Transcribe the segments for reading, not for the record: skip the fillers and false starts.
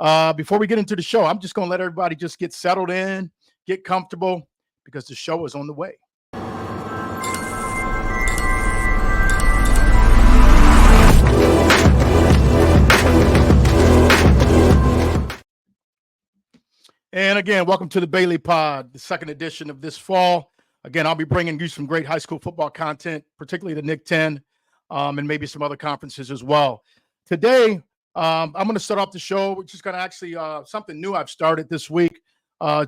Before we get into the show, I'm just going to let everybody just get settled in, get comfortable, because the show is on the way. And again, welcome to the Bailey Pod, the second edition of this fall. Again, I'll be bringing you some great high school football content, particularly the Nick 10, and maybe some other conferences as well. Today, I'm going to start off the show. We're just going to actually something new I've started this week.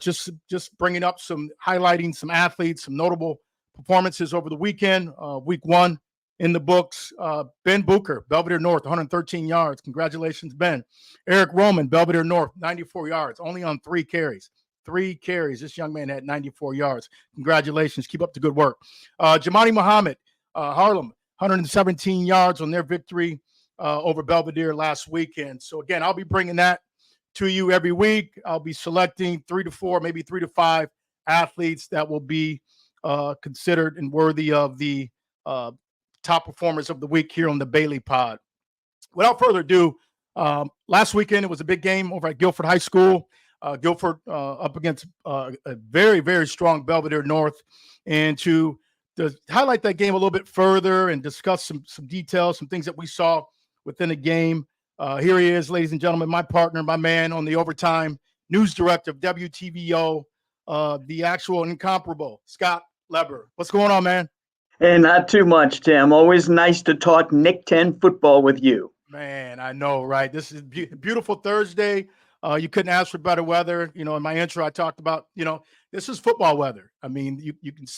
Just bringing up highlighting some athletes, some notable performances over the weekend. Week 1 in the books. Ben Booker, Belvidere North, 113 yards. Congratulations, Ben. Eric Roman, Belvidere North, 94 yards, only on 3 carries. 3 carries. This young man had 94 yards. Congratulations. Keep up the good work. Jamani Muhammad, Harlem, 117 yards on their victory over Belvidere last weekend. So, again, I'll be bringing that to you every week. I'll be selecting 3 to 4, maybe 3 to 5 athletes that will be considered and worthy of the top performers of the week here on the Bailey Pod. Without further ado, last weekend it was a big game over at Guilford High School. Guilford up against a very, very strong Belvidere North. And to highlight that game a little bit further and discuss some details, some things that we saw within the game, here he is, ladies and gentlemen, my partner, my man on the overtime, news director of WTVO, the actual incomparable Scott Leber. What's going on, man? And not too much, Tim. Always nice to talk Nick 10 football with you. Man, I know, right? This is beautiful Thursday. You couldn't ask for better weather. You know, in my intro, I talked about, this is football weather. I mean, you can just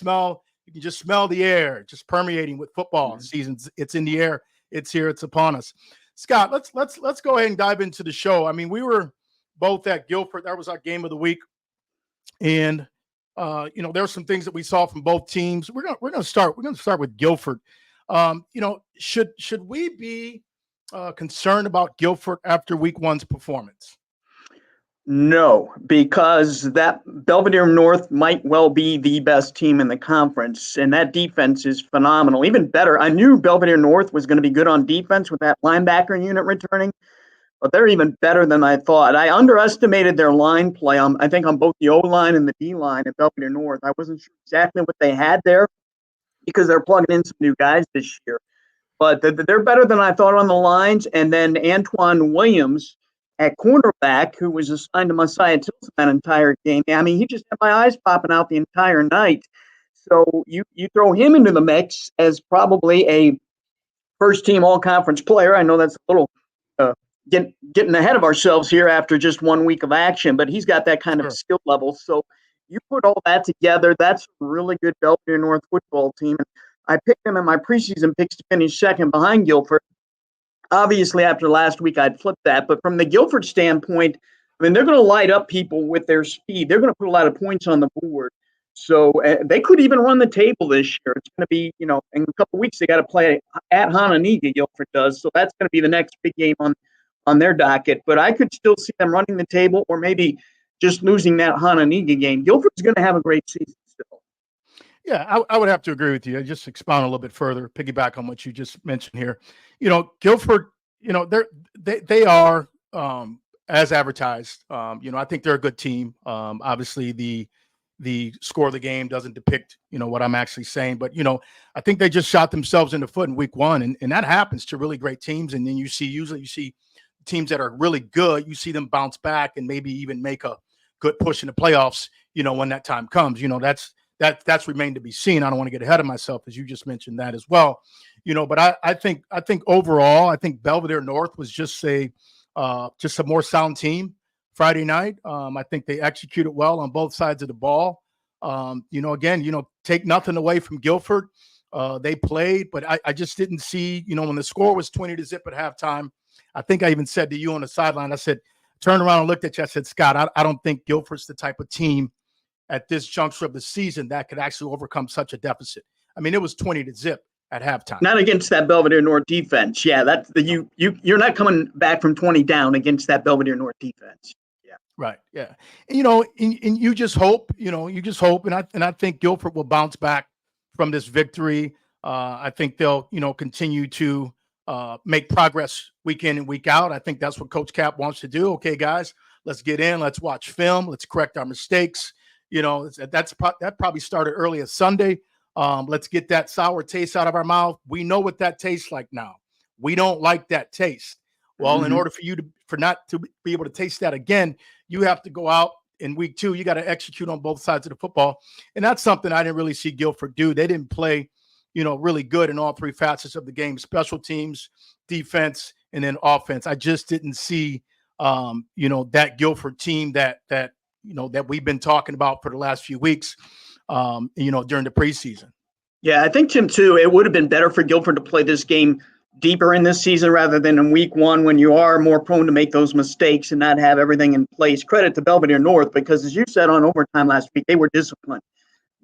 smell the air just permeating with football seasons. It's in the air. It's here. It's upon us. Scott, let's go ahead and dive into the show. I mean, we were both at Guilford. That was our game of the week. And there were some things that we saw from both teams. We're gonna start with Guilford. Should we be concerned about Guilford after week 1's performance? No, because that Belvidere North might well be the best team in the conference, and that defense is phenomenal. Even better, I knew Belvidere North was going to be good on defense with that linebacker unit returning, but they're even better than I thought. I underestimated their line play, I think, on both the O-line and the D-line at Belvidere North. I wasn't sure exactly what they had there because they're plugging in some new guys this year. But they're better than I thought on the lines. And then Antoine Williams at cornerback, who was assigned to Messiah Tilson that entire game. I mean, he just had my eyes popping out the entire night. So you throw him into the mix as probably a first-team all-conference player. I know that's a little getting ahead of ourselves here after just 1 week of action, but he's got that kind of skill level. So you put all that together, that's a really good Belvidere North football team. I picked them in my preseason picks to finish second behind Guilford. Obviously, after last week, I'd flip that. But from the Guilford standpoint, I mean, they're going to light up people with their speed. They're going to put a lot of points on the board. So they could even run the table this year. It's going to be, in a couple of weeks, they got to play at Hononegah, Guilford does. So that's going to be the next big game on their docket. But I could still see them running the table or maybe just losing that Hononegah game. Guilford's going to have a great season still. Yeah, I would have to agree with you. Just expound a little bit further, piggyback on what you just mentioned here. Guilford, they are as advertised. I think they're a good team. Obviously, the score of the game doesn't depict, what I'm actually saying. But, I think they just shot themselves in the foot in week 1. And that happens to really great teams. And then usually you see teams that are really good. You see them bounce back and maybe even make a good push in the playoffs, when that time comes. That's remained to be seen. I don't want to get ahead of myself, as you just mentioned that as well. But I think overall, I think Belvidere North was just a more sound team Friday night. I think they executed well on both sides of the ball. Take nothing away from Guilford. They played, but I just didn't see, when the score was 20-0 at halftime, I think I even said to you on the sideline, I said, turned around and looked at you. I said, Scott, I don't think Guilford's the type of team at this juncture of the season that could actually overcome such a deficit. I mean, it was 20-0 at halftime. Not against that Belvidere North defense. Yeah, that's you're not coming back from 20 down against that Belvidere North defense. Yeah. Right. Yeah. And you just hope, and I think Guilford will bounce back from this victory. I think they'll, continue to make progress week in and week out. I think that's what Coach Cap wants to do. Okay, guys, let's get in. Let's watch film. Let's correct our mistakes. That probably started early as Sunday. Let's get that sour taste out of our mouth. We know what that tastes like now. We don't like that taste. Well, in order for not to be able to taste that again, you have to go out in week 2. You got to execute on both sides of the football. And that's something I didn't really see Guilford do. They didn't play, really good in all 3 facets of the game: special teams, defense, and then offense. I just didn't see, that Guilford team that we've been talking about for the last few weeks, during the preseason. Yeah, I think, Tim, too, it would have been better for Guilford to play this game deeper in this season rather than in week 1, when you are more prone to make those mistakes and not have everything in place. Credit to Belvidere North, because as you said on overtime last week, they were disciplined.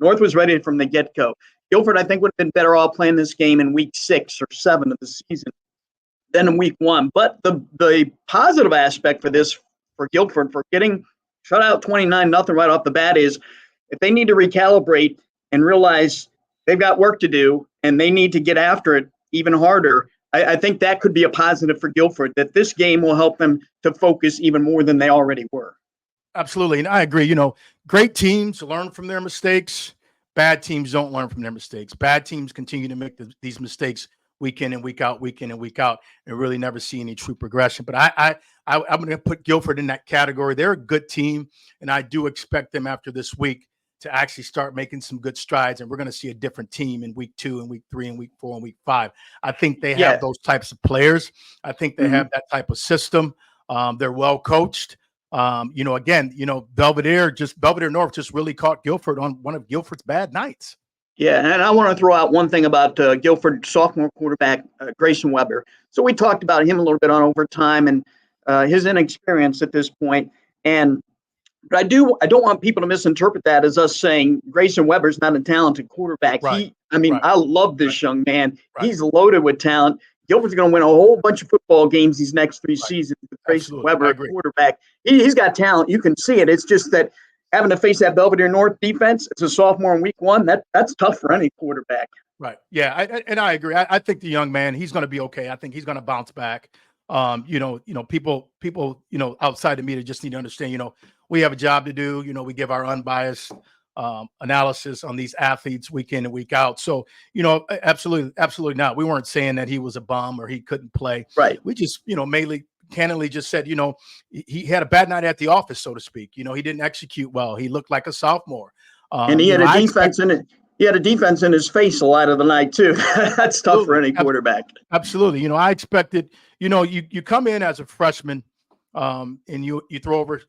North was ready from the get-go. Guilford, I think, would have been better off playing this game in week 6 or 7 of the season than in week 1. But the positive aspect for this, for Guilford, for getting shut out 29-0 right off the bat, is if they need to recalibrate and realize they've got work to do and they need to get after it even harder, I think that could be a positive for Guilford, that this game will help them to focus even more than they already were. Absolutely. And I agree. Great teams learn from their mistakes. Bad teams don't learn from their mistakes. Bad teams continue to make these mistakes week in and week out, and really never see any true progression. But I'm going to put Guilford in that category. They're a good team, and I do expect them after this week to actually start making some good strides, and we're going to see a different team in week 2 and week 3 and week 4 and week 5. I think they have those types of players. I think they have that type of system. They're well coached. Belvidere North just really caught Guilford on one of Guilford's bad nights. Yeah, and I want to throw out one thing about Guilford sophomore quarterback Grayson Weber. So we talked about him a little bit on overtime and his inexperience at this point. But I don't want people to misinterpret that as us saying Grayson Weber's not a talented quarterback. Right. I love this young man. Right. He's loaded with talent. Guilford's going to win a whole bunch of football games these next 3 seasons with Grayson Weber at quarterback. He's got talent. You can see it. It's just that having to face that Belvidere North defense as a sophomore in week 1, that's tough for any quarterback. Right. Yeah, I agree. I think the young man, he's going to be okay. I think he's going to bounce back. People, outside the media just need to understand, we have a job to do. We give our unbiased analysis on these athletes week in and week out. So, absolutely not. We weren't saying that he was a bum or he couldn't play. Right. We just, mainly candidly just said, he had a bad night at the office, so to speak. He didn't execute well. He looked like a sophomore. And he had a defense in it. He had a defense in his face a lot of the night too. That's tough for any quarterback. Absolutely. I expected, you come in as a freshman, and you throw over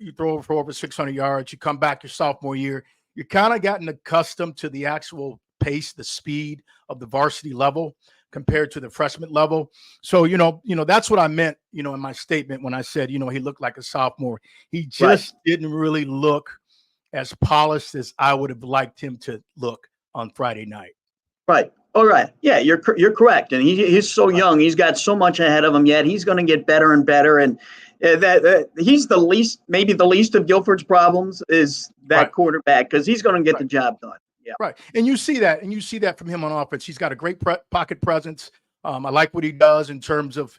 for over 600 yards. You come back your sophomore year. You're kind of gotten accustomed to the actual pace, the speed of the varsity level compared to the freshman level. So, that's what I meant, in my statement when I said, he looked like a sophomore. He just didn't really look as polished as I would have liked him to look on Friday night. Right. All right. Yeah, you're correct. And he's so young. He's got so much ahead of him yet. He's going to get better and better. And he's maybe the least of Guilford's problems is that quarterback, because he's going to get the job done. Yeah. Right. And you see that from him on offense. He's got a great pocket presence. I like what he does in terms of,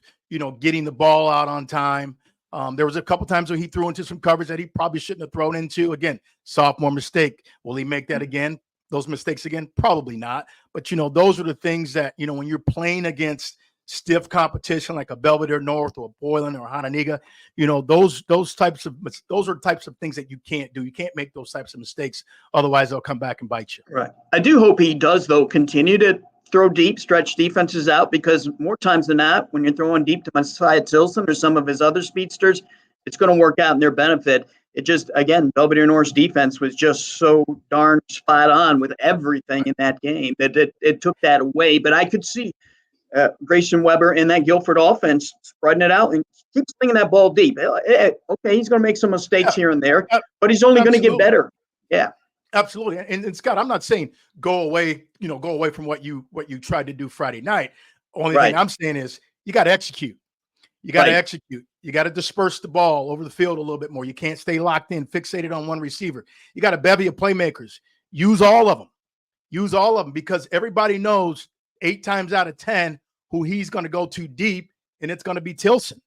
getting the ball out on time. There was a couple times where he threw into some coverage that he probably shouldn't have thrown into. Again, sophomore mistake. Will he make that again? Those mistakes again? Probably not. But, those are the things that, when you're playing against stiff competition like a Belvidere North or a Boylan or a Hananiga, those are the types of things that you can't do. You can't make those types of mistakes. Otherwise, they'll come back and bite you. Right. I do hope he does, though, continue to throw deep, stretch defenses out, because more times than not, when you're throwing deep to Messiah Tilson or some of his other speedsters, it's going to work out in their benefit. It just, again, Belvidere North's defense was just so darn spot on with everything in that game that it took that away. But I could see Grayson Weber in that Guilford offense spreading it out and keep slinging that ball deep. Okay, he's going to make some mistakes here and there, but he's only going to get better. Yeah. Absolutely. And Scott, I'm not saying go away from what you tried to do Friday night. Only thing I'm saying is you got to execute. You got to execute. You got to disperse the ball over the field a little bit more. You can't stay locked in, fixated on one receiver. You got a bevy of playmakers. Use all of them. Because everybody knows 8 times out of 10 who he's going to go to deep, and it's going to be Tilson.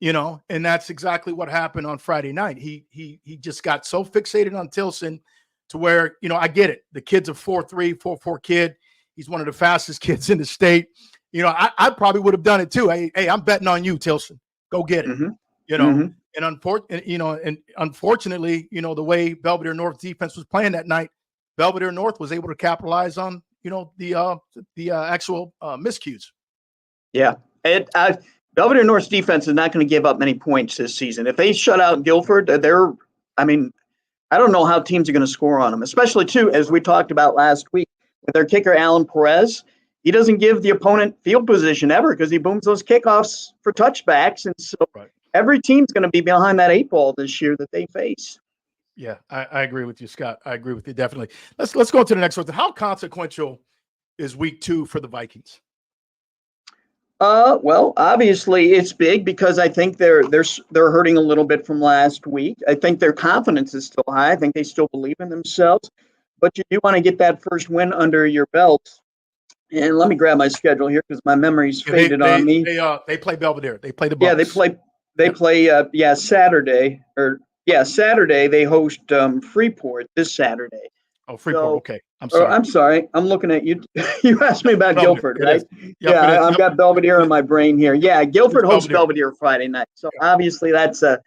And that's exactly what happened on Friday night. He just got so fixated on Tilson to where, I get it. The kid's a 4.3, 4.4 kid. He's one of the fastest kids in the state. I probably would have done it too. Hey, I'm betting on you, Tilson. Go get it. And unfortunately, the way Belvidere North defense was playing that night, Belvidere North was able to capitalize on, the actual miscues. Yeah. Belvidere North's defense is not going to give up many points this season. If they shut out Guilford, I don't know how teams are going to score on them, especially, too, as we talked about last week, with their kicker, Alan Perez. He doesn't give the opponent field position ever because he booms those kickoffs for touchbacks. And so every team's going to be behind that 8 ball this year that they face. Yeah, I agree with you, Scott. I agree with you, definitely. Let's go to the next one. How consequential is week 2 for the Vikings? Well, obviously it's big because I think they're hurting a little bit from last week. I think their confidence is still high. I think they still believe in themselves, but you do want to get that first win under your belt. And let me grab my schedule here because my memory's faded on me. They play Belvidere. They play the Bucks. Yeah, they play Saturday Saturday they host Freeport this Saturday. Oh, Freeport. Okay. I'm sorry. I'm sorry. I'm looking at you. You asked me about Guilford, right? Yep, I've got Belvidere in my brain here. Yeah, Guilford hosts Belvidere Friday night. So obviously that's a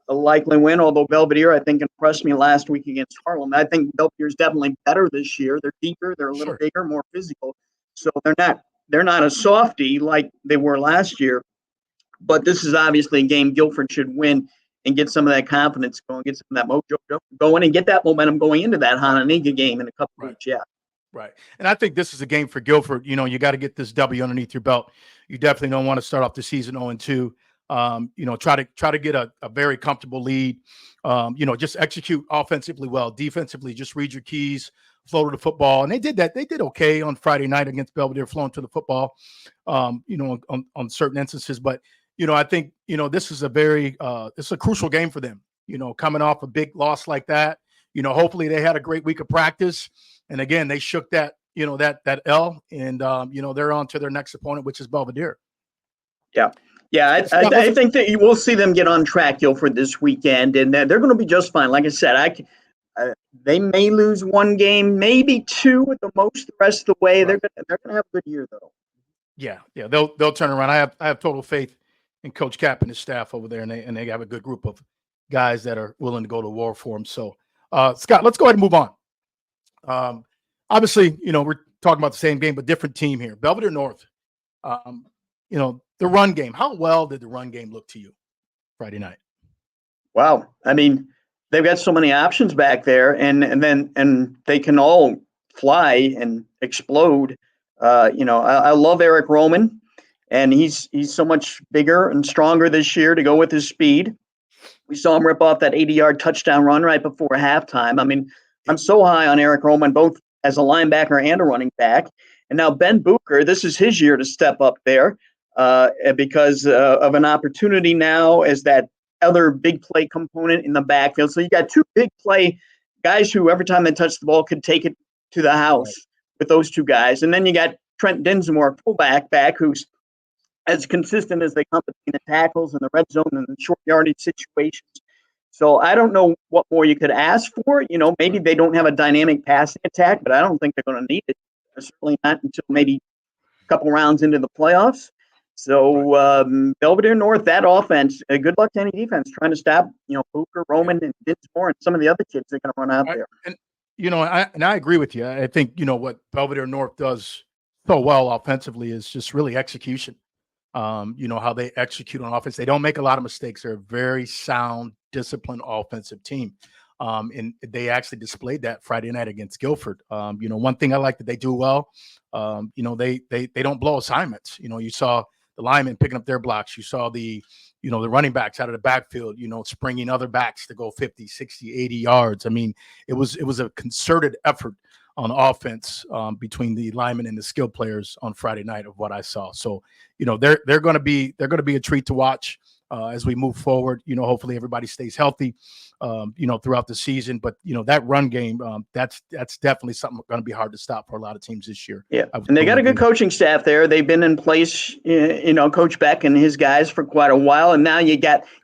likely win, although Belvidere, I think, impressed me last week against Harlem. I think Belvidere is definitely better this year. They're deeper. They're a little bigger, more physical. So they're not a softie like they were last year. But this is obviously a game Guilford should win and get some of that confidence going, get some of that mojo going, and get that momentum going into that Hananiga game in a couple of weeks. Yeah. Right. And I think this is a game for Guilford. You got to get this W underneath your belt. You definitely don't want to start off the season 0-2. Try to get a very comfortable lead. Just execute offensively well. Defensively, just read your keys, flow to the football. And they did that. They did okay on Friday night against Belvidere, flowing to the football, on certain instances. But, I think, this is it's a crucial game for them, coming off a big loss like that. Hopefully they had a great week of practice. And again, they shook that L, and, they're on to their next opponent, which is Belvidere. Yeah. Yeah, I think that you will see them get on track, Guilford, this weekend, and they're going to be just fine. Like I said, they may lose one game, maybe 2 at the most the rest of the way. Right. They're going to have a good year, though. Yeah, they'll turn around. I have total faith in Coach Cap and his staff over there, and they have a good group of guys that are willing to go to war for them. So, Scott, let's go ahead and move on. Obviously, we're talking about the same game, but different team here. Belvidere North. The run game. How well did the run game look to you Friday night? Wow. I mean, they've got so many options back there, and they can all fly and explode. I love Eric Roman, and he's so much bigger and stronger this year to go with his speed. We saw him rip off that 80-yard touchdown run right before halftime. I mean, I'm so high on Eric Roman, both as a linebacker and a running back. And now Ben Booker, this is his year to step up there. Because of an opportunity now as that other big play component in the backfield. So you got 2 big play guys who every time they touch the ball could take it to the house with those 2 guys. And then you got Trent Dinsmore, fullback back, who's as consistent as they come between the tackles and the red zone and the short yardage situations. So I don't know what more you could ask for. Maybe they don't have a dynamic passing attack, but I don't think they're going to need it. Certainly not until maybe a couple rounds into the playoffs. So Belvidere North, that offense, good luck to any defense trying to stop, Booker, Roman, and Dinsmore, and some of the other kids that are going to run out there. And I agree with you. I think, what Belvidere North does so well offensively is just really execution. How they execute on offense. They don't make a lot of mistakes. They're a very sound, disciplined offensive team. And they actually displayed that Friday night against Guilford. One thing I like that they do well, they don't blow assignments. You saw the linemen picking up their blocks. You saw the running backs out of the backfield, springing other backs to go 50, 60, 80 yards. I mean, it was a concerted effort on offense between the linemen and the skill players on Friday night of what I saw. So, they're going to be a treat to watch. as we move forward. Hopefully everybody stays healthy, throughout the season. But that run game, that's definitely something going to be hard to stop for a lot of teams this year. Yeah, I would and they got totally a good agree. coaching staff there. They've been in place, Coach Beck and his guys for quite a while, and now you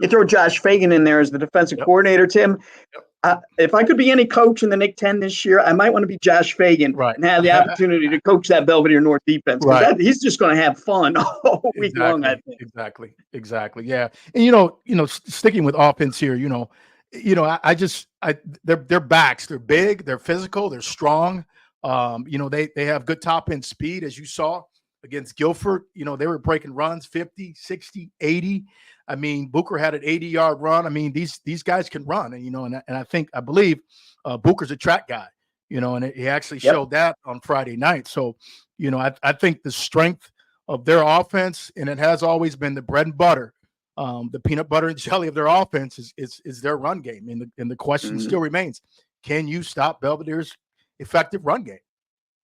throw Josh Fagan in there as the defensive Yep. coordinator, Tim. Yep. If I could be any coach in the Nick 10 this year, I might want to be Josh Fagan Right. and have the opportunity to coach that Belvidere North defense, because Right. he's just going to have fun all week long, I think. Exactly. Yeah. And sticking with offense here, their backs, they're big, they're physical, they're strong. They have good top end speed, as you saw against Guilford. They were breaking runs 50, 60, 80. I mean, Booker had an 80-yard run. I mean, these guys can run, and I believe Booker's a track guy, and he actually showed that on Friday night. So, I think the strength of their offense, and it has always been the bread and butter, the peanut butter and jelly of their offense is their run game. And the question still remains, can you stop Belvidere's effective run game?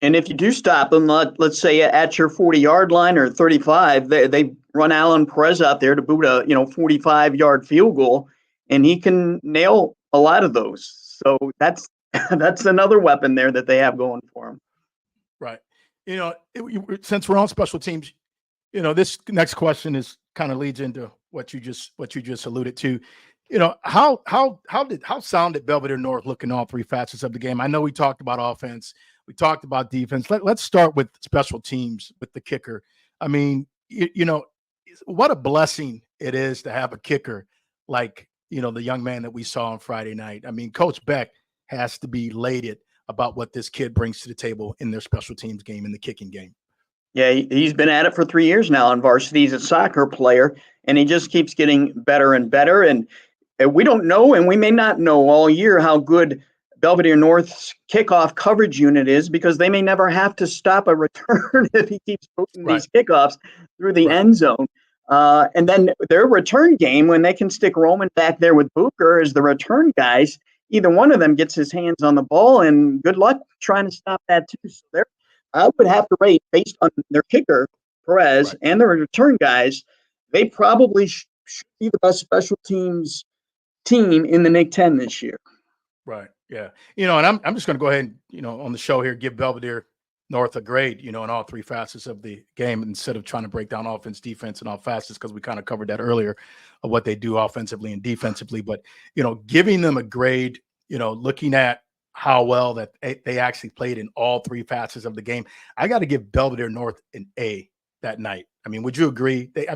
And if you do stop them, let's say at your 40-yard line or 35, they run Alan Perez out there to boot a 45-yard field goal, and he can nail a lot of those. So that's another weapon there that they have going for him. Right. Since we're on special teams, this next question kind of leads into what you just alluded to. How sound did Belvidere North look in all three facets of the game? I know we talked about offense. We talked about defense. Let's start with special teams with the kicker. I mean, what a blessing it is to have a kicker like, the young man that we saw on Friday night. I mean, Coach Beck has to be elated about what this kid brings to the table in their special teams game, in the kicking game. Yeah, he's been at it for 3 years now on varsity. He's a soccer player, and he just keeps getting better and better. And we don't know, and we may not know all year, how good Belvidere North's kickoff coverage unit is, because they may never have to stop a return if he keeps putting these kickoffs through the end zone. And then their return game, when they can stick Roman back there with Booker as the return guys, either one of them gets his hands on the ball, and good luck trying to stop that too. So I would have to rate, based on their kicker, Perez, and their return guys, they probably should be the best special teams team in the Nick 10 this year. Right. Yeah. And I'm just going to go ahead and, on the show here, give Belvidere North a grade, in all three facets of the game, instead of trying to break down offense, defense, and all facets, because we kind of covered that earlier of what they do offensively and defensively. But, giving them a grade, looking at how well that they actually played in all three facets of the game, I got to give Belvidere North an A that night. I mean, would you agree? They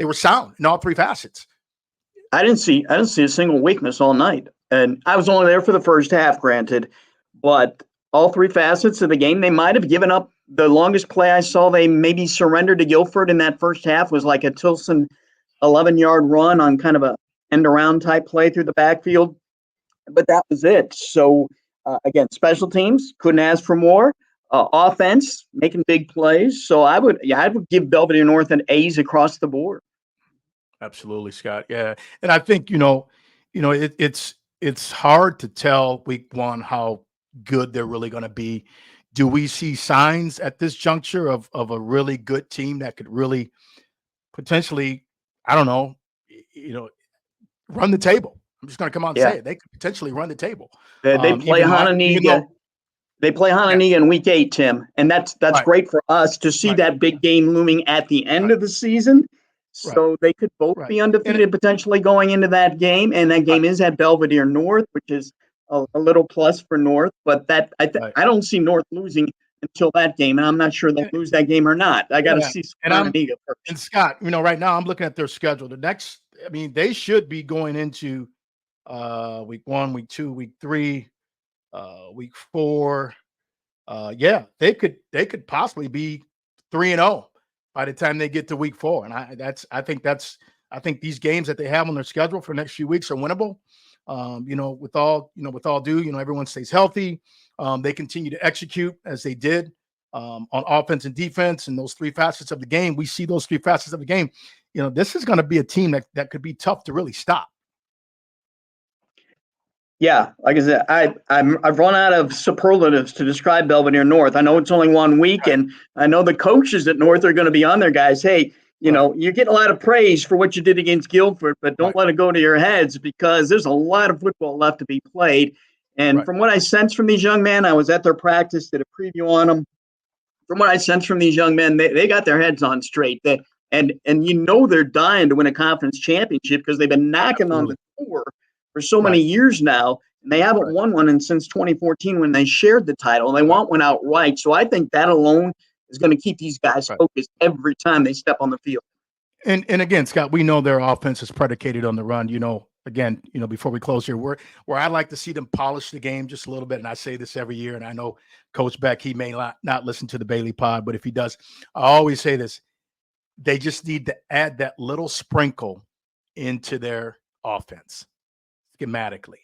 were sound in all three facets. I didn't see a single weakness all night. And I was only there for the first half, granted, but all three facets of the game, they might have given up. The longest play I saw, they maybe surrendered to Guilford in that first half, was like a Tilson 11-yard run on kind of a end-around type play through the backfield. But that was it. So, again, special teams, couldn't ask for more. Offense, making big plays. So I would give Belvidere North an A's across the board. Absolutely, Scott. Yeah. And I think, it's hard to tell week one how good they're really going to be. Do we see signs at this juncture of a really good team that could really potentially, I don't know, run the table? I'm just going to come out and say it. They could potentially run the table. They play Hananiga. They play Hananiga in week 8, Tim, and that's great for us to see that big game looming at the end of the season. So they could both be undefeated potentially going into that game, and that game is at Belvidere North, which is a little plus for North. But I don't see North losing until that game, and I'm not sure they'll lose that game or not. I got to see Hananiga first. And Scott, right now I'm looking at their schedule. They should be going into week 1, week 2, week 3, week 4. They could possibly be 3-0 by the time they get to week 4. And I think these games that they have on their schedule for the next few weeks are winnable. With all due, everyone stays healthy. They continue to execute as they did on offense and defense, and those three facets of the game. We see those three facets of the game. This is going to be a team that could be tough to really stop. Yeah, like I said, I've run out of superlatives to describe Belvidere North. I know it's only 1 week, and I know the coaches at North are going to be on their guys. Hey, You get a lot of praise for what you did against Guilford, but don't let it go to your heads because there's a lot of football left to be played. And from what I sense from these young men, I was at their practice, did a preview on them. From what I sense from these young men, they got their heads on straight. And they're dying to win a conference championship because they've been knocking on the door for so many years now. And they haven't won one since 2014 when they shared the title. And they want one outright. So I think that alone is going to keep these guys focused every time they step on the field. And again, Scott, we know their offense is predicated on the run. Again, before we close here, where I like to see them polish the game just a little bit. And I say this every year, and I know Coach Beck, he may not listen to the Bailey Pod, but if he does, I always say this. They just need to add that little sprinkle into their offense schematically.